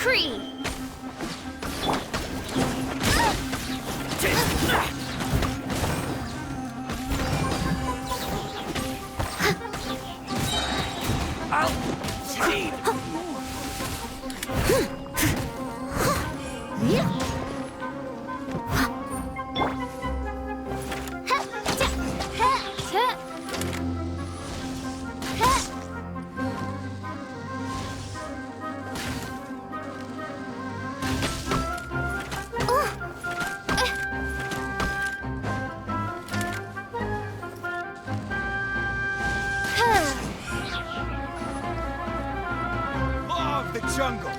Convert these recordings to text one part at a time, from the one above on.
decree! Law of the jungle.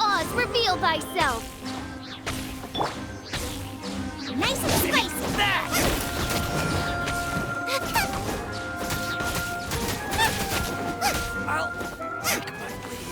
Oz, reveal thyself! Nice and spicy! I'll take my leave.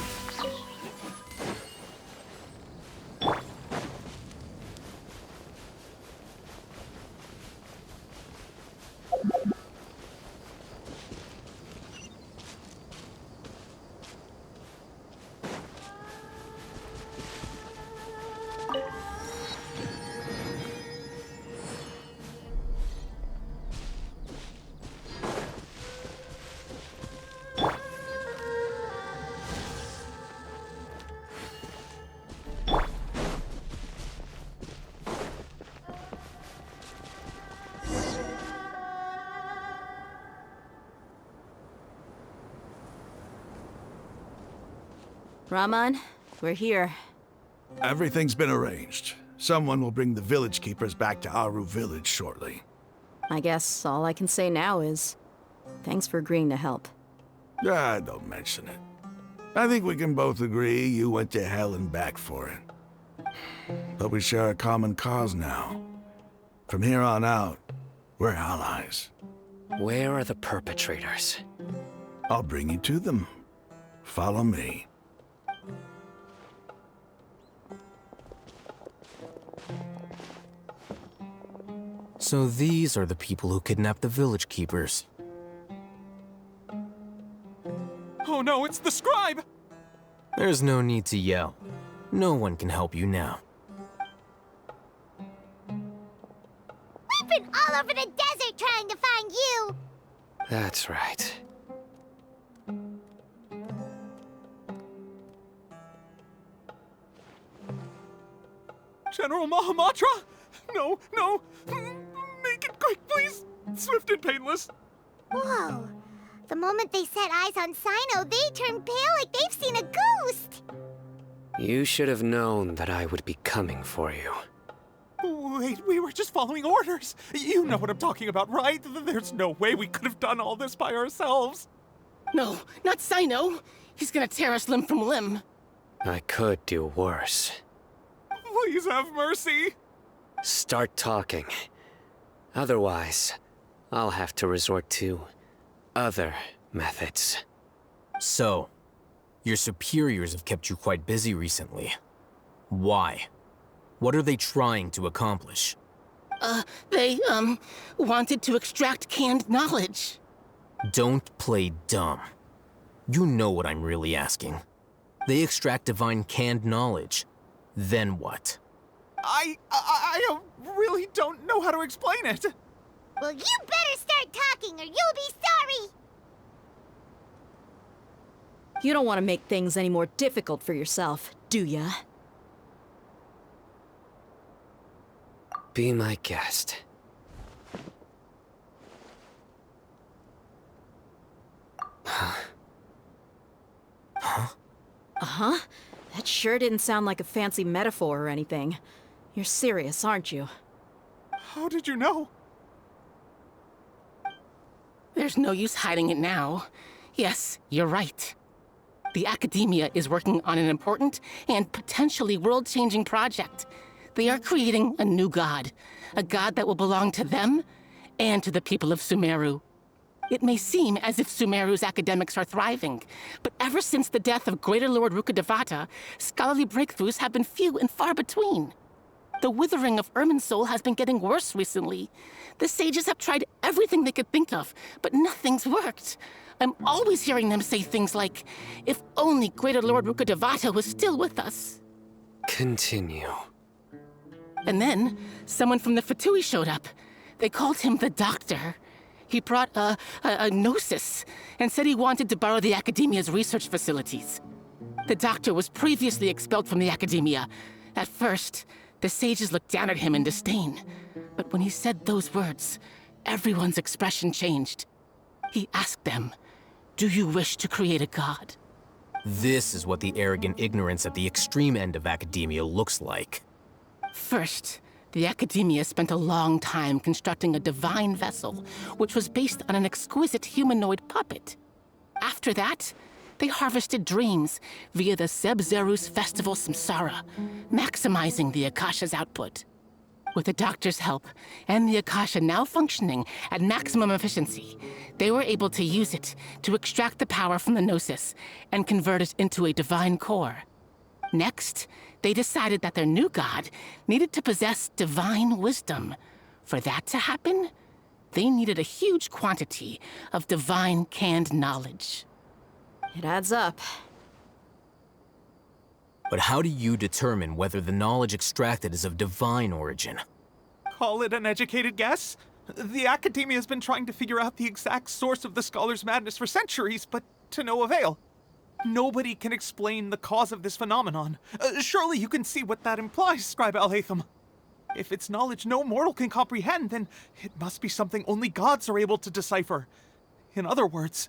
Raman, we're here. Everything's been arranged. Someone will bring the village keepers back to Aru village shortly. I guess all I can say now is thanks for agreeing to help. Ah, don't mention it. I think we can both agree you went to hell and back for it. But we share a common cause now. From here on out, we're allies. Where are the perpetrators? I'll bring you to them. Follow me. So these are the people who kidnapped the village keepers. Oh no, it's the scribe! There's no need to yell. No one can help you now. We've been all over the desert trying to find you! That's right. General Mahamatra? No, no! Make it quick, please! Swift and painless! Whoa. The moment they set eyes on Sino, they turned pale like they've seen a ghost! You should have known that I would be coming for you. Wait, we were just following orders! You know what I'm talking about, right? There's no way we could have done all this by ourselves! No, not Sino. He's gonna tear us limb from limb. I could do worse. Please have mercy! Start talking. Otherwise, I'll have to resort to other methods. So, your superiors have kept you quite busy recently. Why? What are they trying to accomplish? They, wanted to extract canned knowledge. Don't play dumb. You know what I'm really asking. They extract divine canned knowledge. Then what? I really don't know how to explain it! Well, you better start talking or you'll be sorry! You don't want to make things any more difficult for yourself, do ya? Be my guest. Uh-huh. That sure didn't sound like a fancy metaphor or anything. You're serious, aren't you? How did you know? There's no use hiding it now. Yes, you're right. the Academia is working on an important and potentially world-changing project. They are creating a new god. A god that will belong to them and to the people of Sumeru. It may seem as if Sumeru's academics are thriving, but ever since the death of Greater Lord Rukkhadevata, scholarly breakthroughs have been few and far between. The withering of Irminsul has been getting worse recently. The sages have tried everything they could think of, but nothing's worked. I'm always hearing them say things like, if only Greater Lord Rukkhadevata was still with us. Continue. And then, someone from the Fatui showed up. They called him the Doctor. He brought a gnosis and said he wanted to borrow the Academia's research facilities. The Doctor was previously expelled from the Academia. At first, the sages looked down at him in disdain. But when he said those words, everyone's expression changed. He asked them, "Do you wish to create a god?" This is what the arrogant ignorance at the extreme end of academia looks like. First, the Academia spent a long time constructing a divine vessel, which was based on an exquisite humanoid puppet. After that, they harvested dreams via the Sebzerus Festival Samsara, maximizing the Akasha's output. With the Doctor's help, and the Akasha now functioning at maximum efficiency, they were able to use it to extract the power from the Gnosis and convert it into a divine core. Next, they decided that their new god needed to possess divine wisdom. For that to happen, they needed a huge quantity of divine canned knowledge. It adds up. But how do you determine whether the knowledge extracted is of divine origin? Call it an educated guess? The Academia has been trying to figure out the exact source of the Scholar's Madness for centuries, but to no avail. Nobody can explain the cause of this phenomenon. Surely you can see what that implies, Scribe Al-Haytham. If it's knowledge no mortal can comprehend, then it must be something only gods are able to decipher. In other words,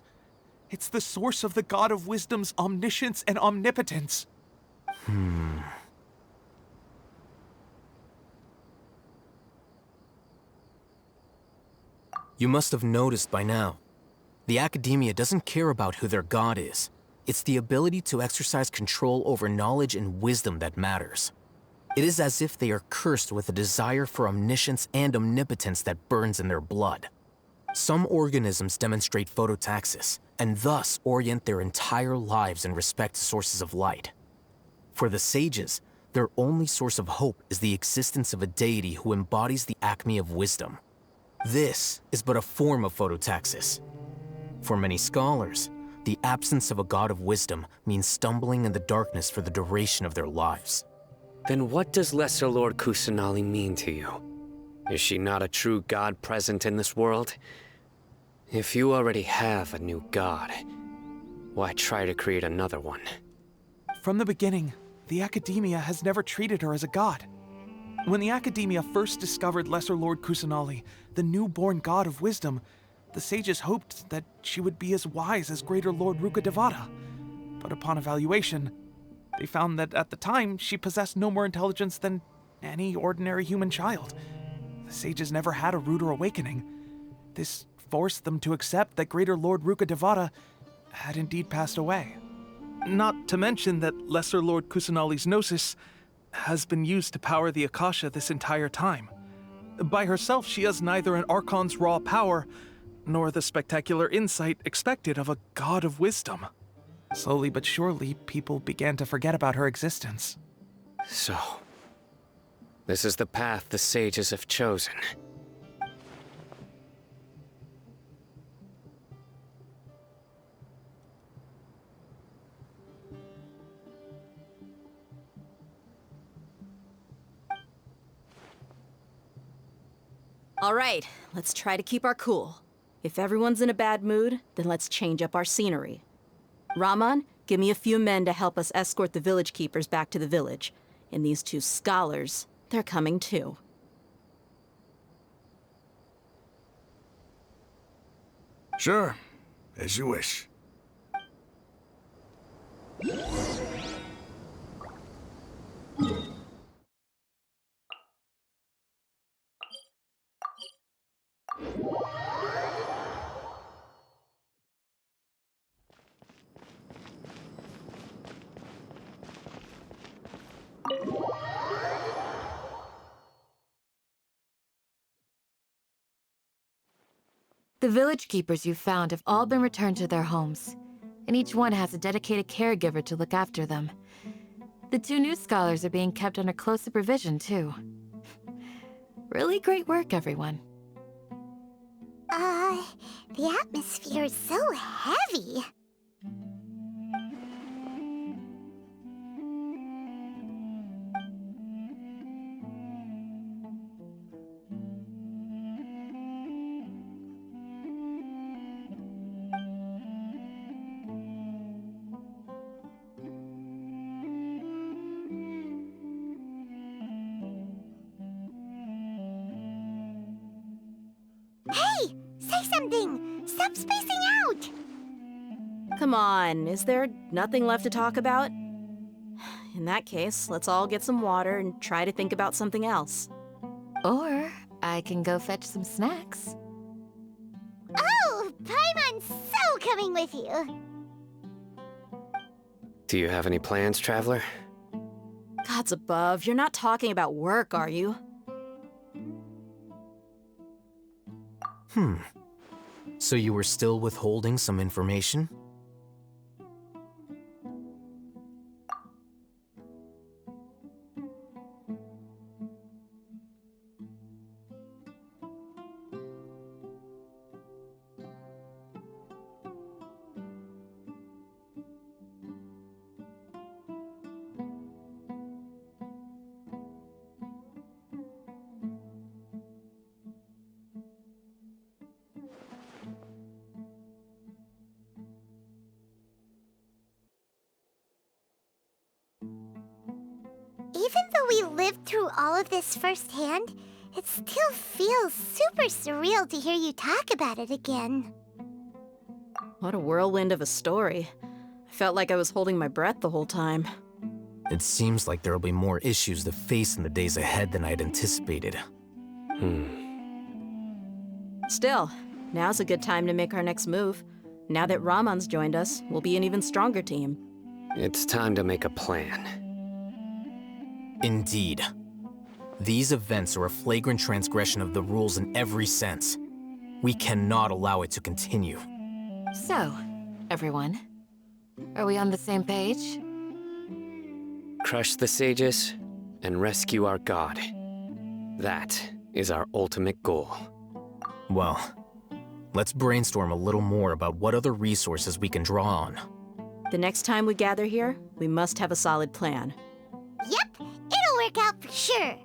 it's the source of the God of Wisdom's omniscience and omnipotence. You must have noticed by now. The Academia doesn't care about who their god is. It's the ability to exercise control over knowledge and wisdom that matters. It is as if they are cursed with a desire for omniscience and omnipotence that burns in their blood. Some organisms demonstrate phototaxis, and thus orient their entire lives in respect to sources of light. For the sages, their only source of hope is the existence of a deity who embodies the acme of wisdom. This is but a form of phototaxis. For many scholars, the absence of a god of wisdom means stumbling in the darkness for the duration of their lives. Then what does Lesser Lord Kusanali mean to you? Is she not a true god present in this world? If you already have a new god, why try to create another one? From the beginning, the Academia has never treated her as a god. When the Academia first discovered Lesser Lord Kusanali, the newborn god of wisdom, the sages hoped that she would be as wise as Greater Lord Rukkhadevata. But upon evaluation, they found that at the time she possessed no more intelligence than any ordinary human child. The sages never had a ruder awakening. This forced them to accept that Greater Lord Rukkhadevata had indeed passed away. Not to mention that Lesser Lord Kusanali's Gnosis has been used to power the Akasha this entire time. By herself, she has neither an Archon's raw power, nor the spectacular insight expected of a god of wisdom. Slowly but surely, people began to forget about her existence. So, this is the path the sages have chosen. All right, let's try to keep our cool. If everyone's in a bad mood, then let's change up our scenery. Rahman, give me a few men to help us escort the village keepers back to the village. And these two scholars, they're coming too. Sure, as you wish. The village keepers you found have all been returned to their homes, and each one has a dedicated caregiver to look after them. The 2 new scholars are being kept under close supervision, too. Really great work, everyone. The atmosphere is so heavy. Hey! Say something! Stop spacing out! Come on, is there nothing left to talk about? In that case, let's all get some water and try to think about something else. Or I can go fetch some snacks. Oh! Paimon's so coming with you! Do you have any plans, Traveler? Gods above, you're not talking about work, are you? So you were still withholding some information? Even though we lived through all of this firsthand, it still feels super surreal to hear you talk about it again. What a whirlwind of a story. I felt like I was holding my breath the whole time. It seems like there'll be more issues to face in the days ahead than I'd anticipated. Still, now's a good time to make our next move. Now that Ramon's joined us, we'll be an even stronger team. It's time to make a plan. Indeed. These events are a flagrant transgression of the rules in every sense. We cannot allow it to continue. So, everyone, are we on the same page? Crush the sages and rescue our god. That is our ultimate goal. Well, let's brainstorm a little more about what other resources we can draw on. The next time we gather here, we must have a solid plan. Yep, it'll work out for sure.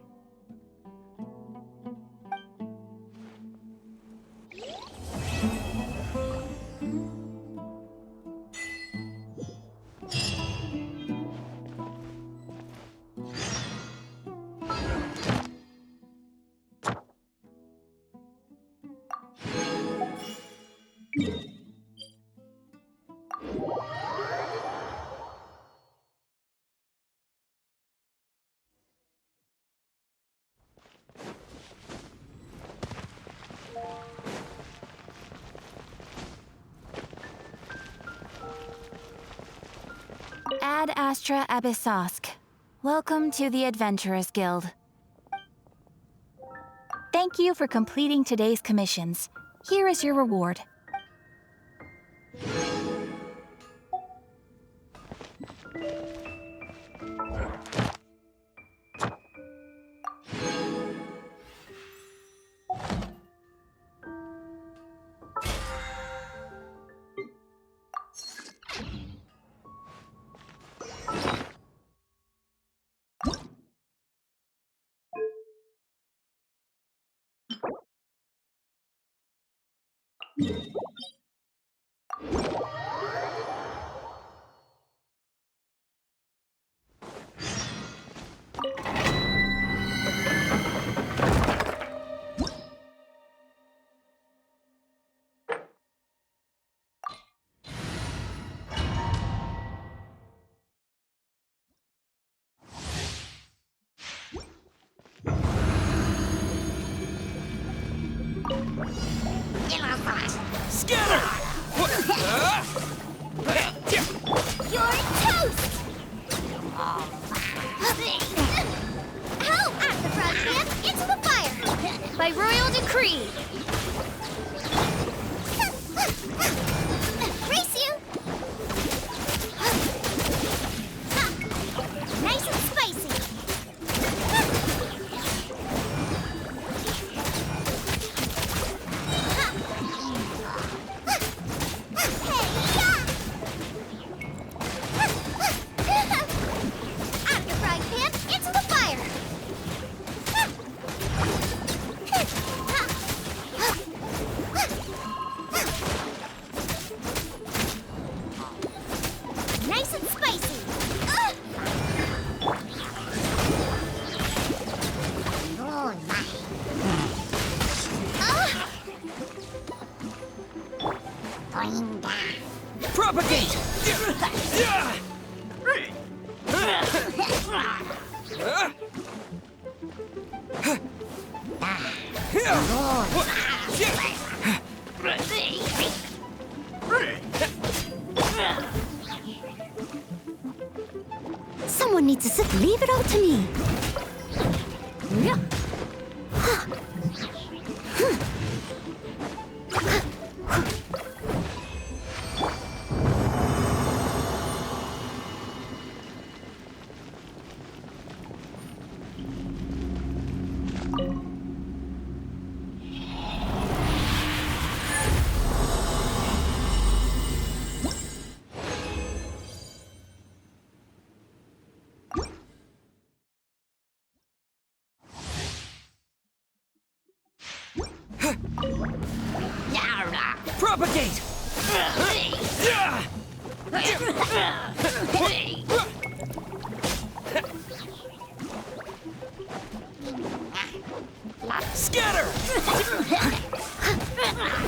Ad Astra Abyssosk. Welcome to the Adventurers Guild. Thank you for completing today's commissions. Here is your reward. You're toast! How at the front camp into the fire! By royal decree! Propagate! Someone needs to leave it all to me. Propagate! Scatter!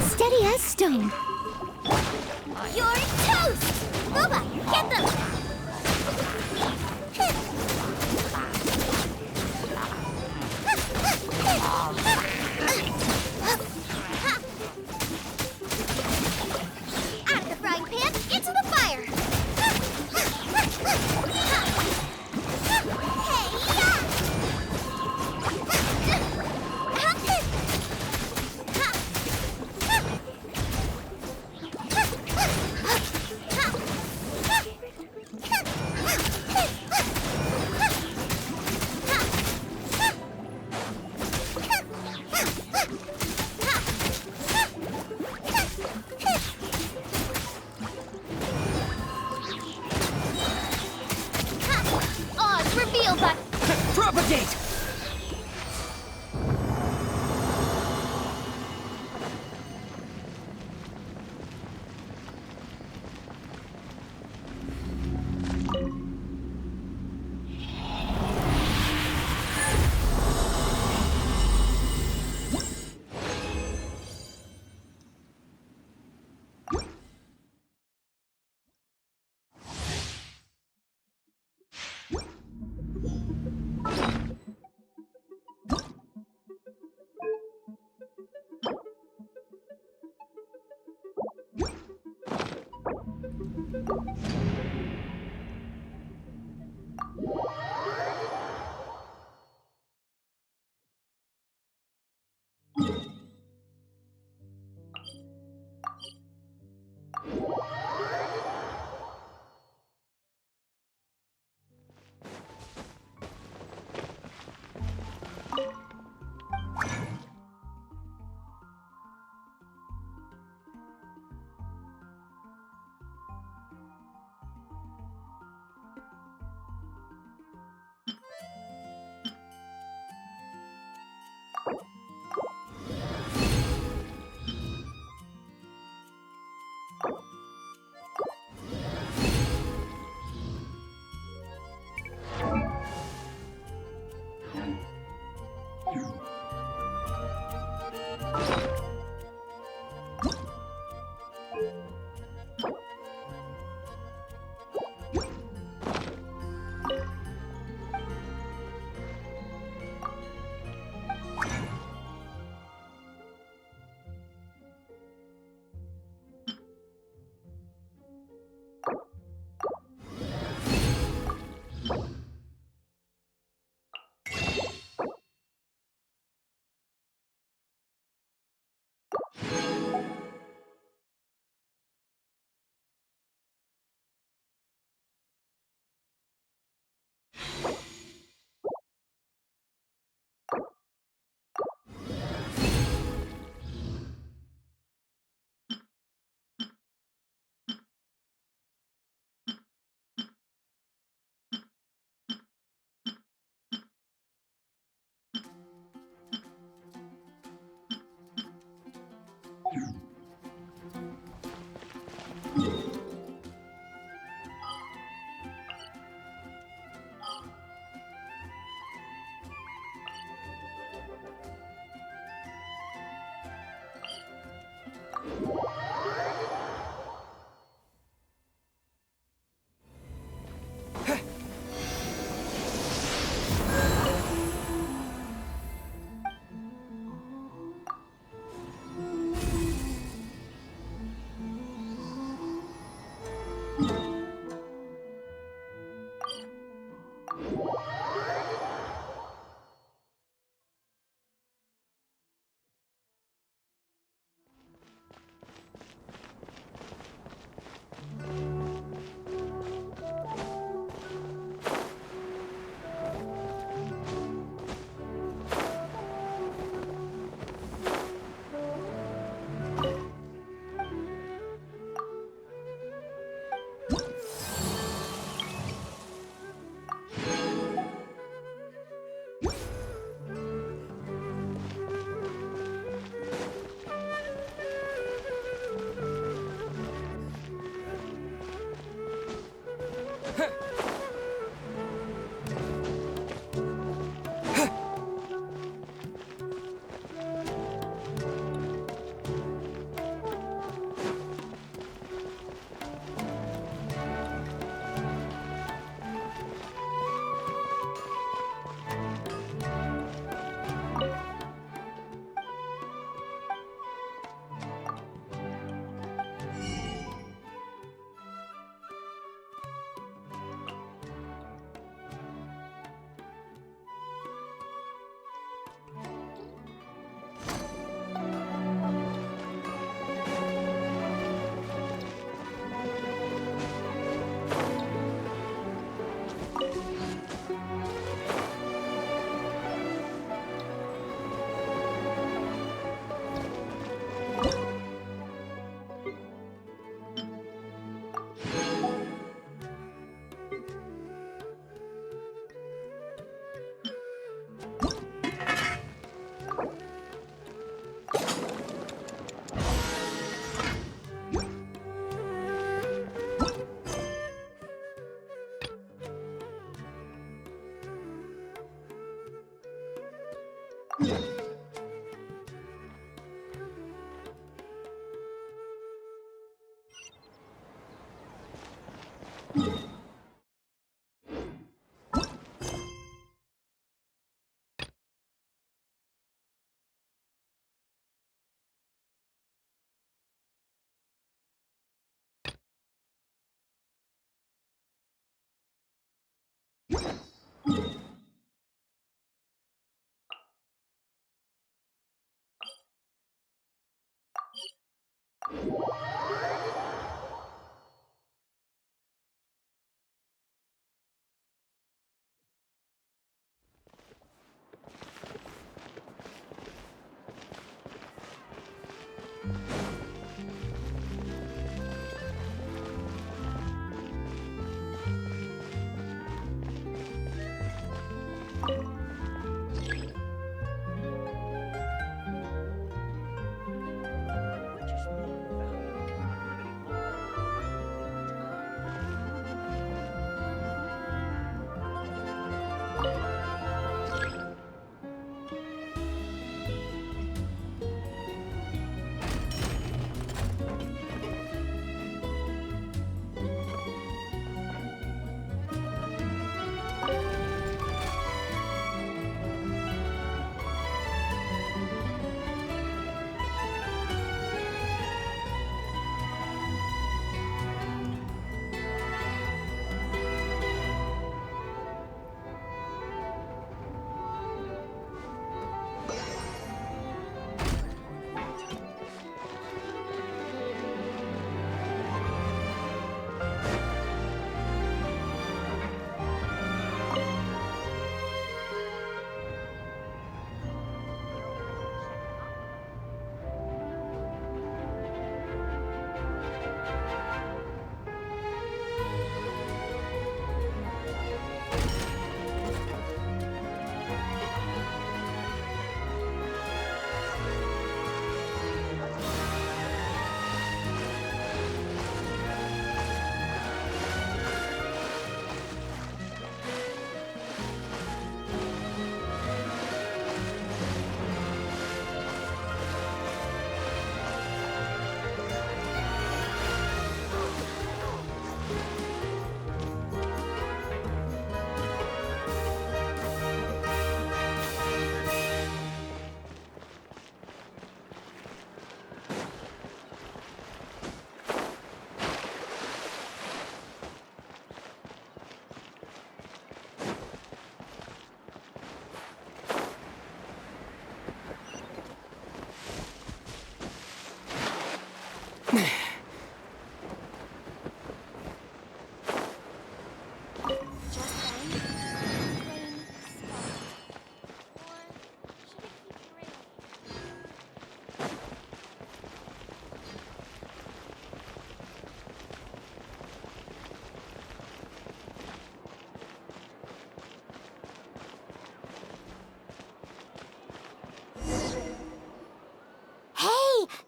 Steady as stone. You're toast! Boba, get them! Out of the frying pan, into the fire! Oz, reveal that! Propagate!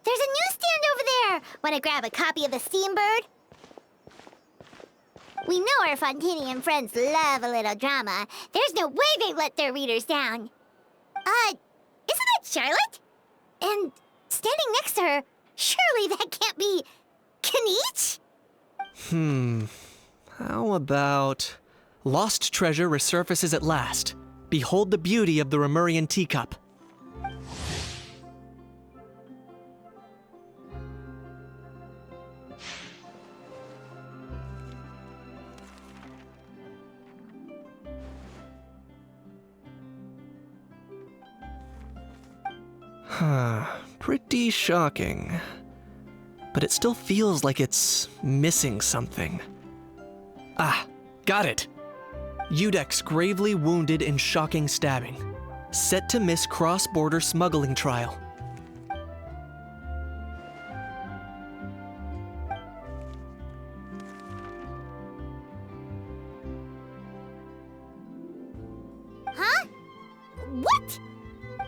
There's a newsstand over there! Wanna grab a copy of the Steambird? We know our Fontanian friends love a little drama. There's no way they let their readers down. Isn't that Charlotte? And standing next to her, surely that can't be Kaniche? How about... Lost treasure resurfaces at last. Behold the beauty of the Remurian teacup. Pretty shocking. But it still feels like it's missing something. Ah, got it! Udex gravely wounded in shocking stabbing. Set to miss cross-border smuggling trial. Huh? What?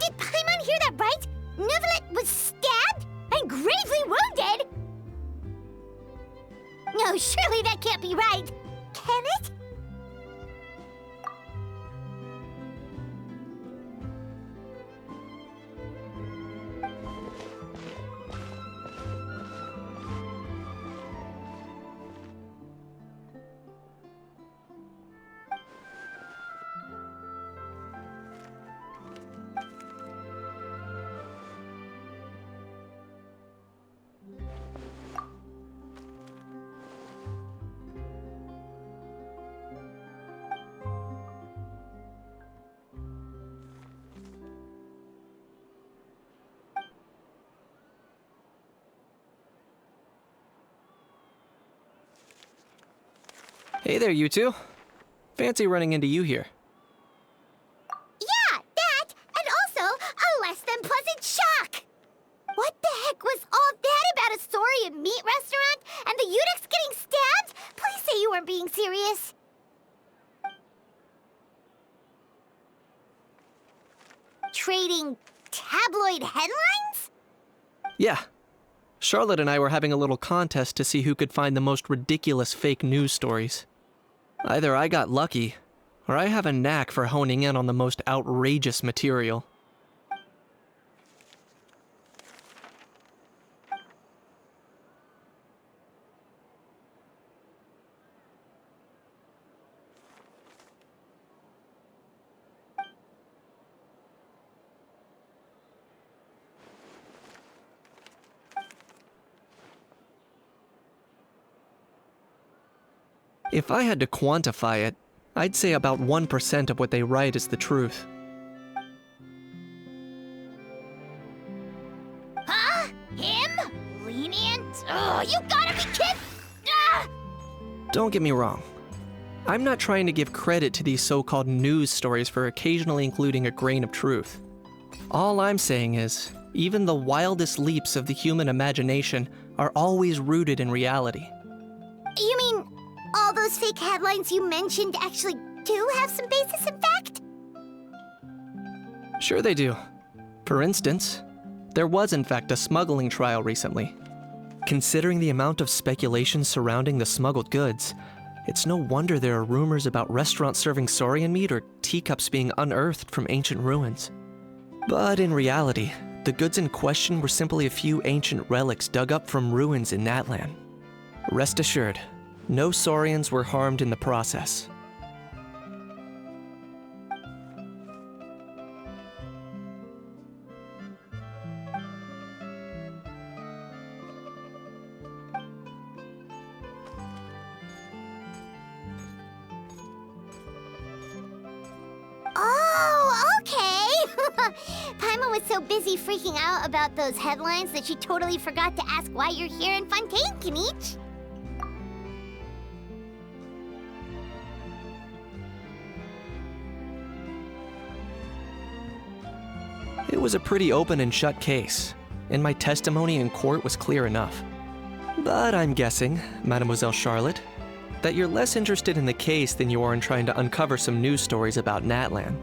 Did Paimon hear that right? Neuvillette was stabbed and gravely wounded? No, surely that can't be right. Can it? Hey there, you two. Fancy running into you here. Yeah, that, and also a less than pleasant shock! What the heck was all that about a saurian meat restaurant and the eunuchs getting stabbed? Please say you weren't being serious. Trading tabloid headlines? Yeah. Charlotte and I were having a little contest to see who could find the most ridiculous fake news stories. Either I got lucky, or I have a knack for honing in on the most outrageous material. If I had to quantify it, I'd say about 1% of what they write is the truth. Huh? Him? Lenient? Ugh, you gotta be kidding! Ah! Don't get me wrong. I'm not trying to give credit to these so-called news stories for occasionally including a grain of truth. All I'm saying is, even the wildest leaps of the human imagination are always rooted in reality. You mean all those fake headlines you mentioned actually do have some basis in fact? Sure they do. For instance, there was in fact a smuggling trial recently. Considering the amount of speculation surrounding the smuggled goods, it's no wonder there are rumors about restaurants serving saurian meat or teacups being unearthed from ancient ruins. But in reality, the goods in question were simply a few ancient relics dug up from ruins in Natlan. Rest assured, no saurians were harmed in the process. Oh, okay! Paimon was so busy freaking out about those headlines that she totally forgot to ask why you're here in Fontaine, Kinich. It was a pretty open and shut case, and my testimony in court was clear enough. But I'm guessing, Mademoiselle Charlotte, that you're less interested in the case than you are in trying to uncover some news stories about Natlan.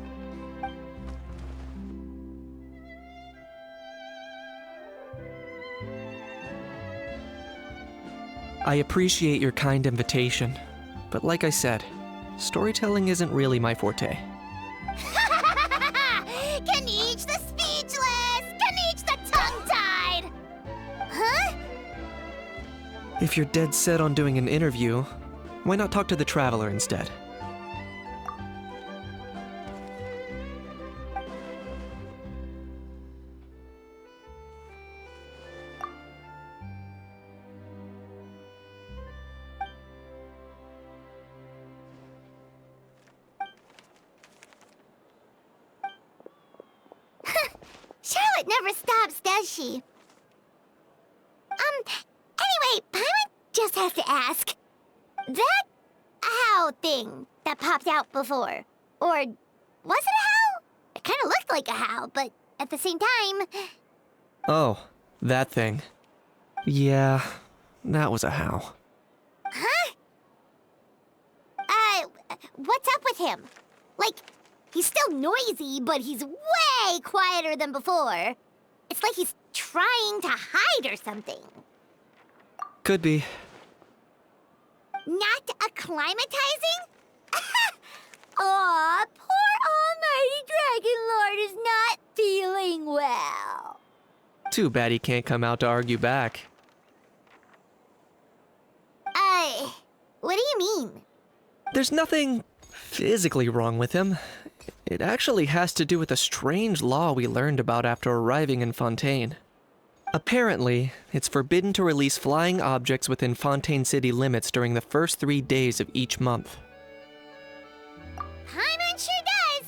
I appreciate your kind invitation, but like I said, storytelling isn't really my forte. Kinich the speechless! Kinich the tongue-tied! Huh? If you're dead set on doing an interview, why not talk to the Traveler instead? Charlotte never stops, does she? Anyway, Paimon just has to ask. That owl thing that popped out before, or was it a howl? It kind of looked like a howl, but at the same time... Oh, that thing. Yeah, that was a howl. Huh? What's up with him? Like, he's still noisy, but he's way quieter than before. It's like he's trying to hide or something. Could be. Not acclimatizing? Aw, poor Almighty Dragon Lord is not feeling well. Too bad he can't come out to argue back. What do you mean? There's nothing physically wrong with him. It actually has to do with a strange law we learned about after arriving in Fontaine. Apparently, it's forbidden to release flying objects within Fontaine city limits during the first 3 days of each month. Paimon sure does.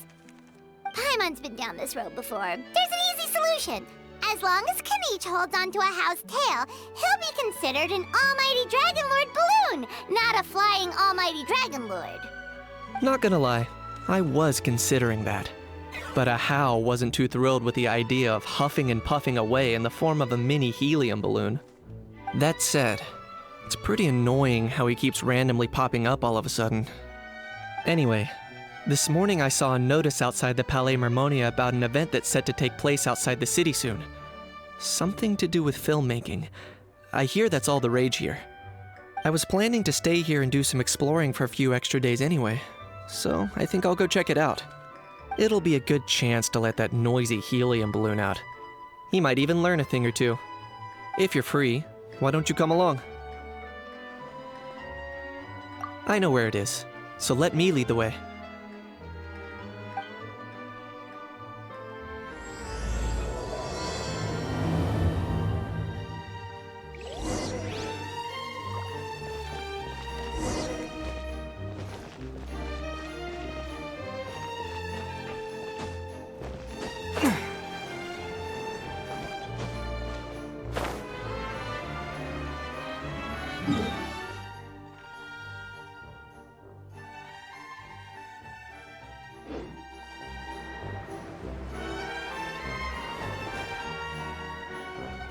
Paimon's been down this road before. There's an easy solution. As long as Kinich each holds onto a house tail, he'll be considered an almighty Dragon Lord balloon, not a flying almighty Dragon Lord. Not gonna lie, I was considering that. But Ahau wasn't too thrilled with the idea of huffing and puffing away in the form of a mini helium balloon. That said, it's pretty annoying how he keeps randomly popping up all of a sudden. Anyway, this morning I saw a notice outside the Palais Mermonia about an event that's set to take place outside the city soon. Something to do with filmmaking. I hear that's all the rage here. I was planning to stay here and do some exploring for a few extra days anyway, so I think I'll go check it out. It'll be a good chance to let that noisy helium balloon out. He might even learn a thing or two. If you're free, why don't you come along? I know where it is, so let me lead the way.